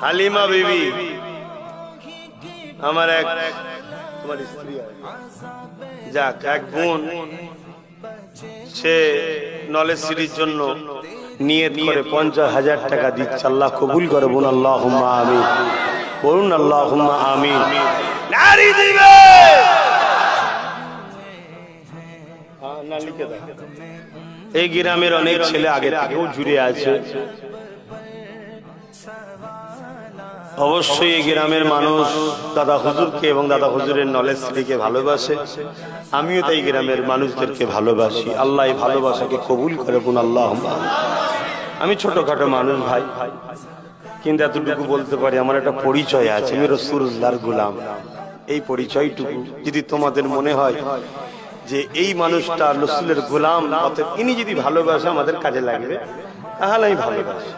হালিমা বিবি আমার এক তোমার স্ত্রী যাক এক বোন, সে নলেজ সিটির জন্য নিয়ত করে 50,000 টাকা দিচ্ছে। আল্লাহ কবুল করে বোন, আল্লাহুম্মা আমিন বলুন, আল্লাহুম্মা আমিন। নারী দিবে না লিখে দাও। এই গ্রামের অনেক ছেলে আগে থেকেও জুড়ে আছে। অবশ্যই এই গ্রামের মানুষ দাদা হুজুরকে এবং দাদা হুজুরের নলেজ সিটিকে ভালোবাসে। আমিও তাই গ্রামের মানুষদেরকে ভালোবাসি। আল্লাহ এই ভালোবাসাকে কবুল করে বোন, আল্লাহুম্মা আমিন। আমি ছোটখাটো মানুষ ভাই, কিন্তু এতটুকু বলতে পারি আমার একটা পরিচয় আছে, আমি রাসূলুল্লাহর গোলাম। এই পরিচয়টুকু যদি তোমাদের মনে হয় যে এই মানুষটা রাসূলের গোলাম, অতএব ইনি যদি ভালোবাসে আমাদের কাজে লাগবে, তাহলে আমি ভালোবাসি।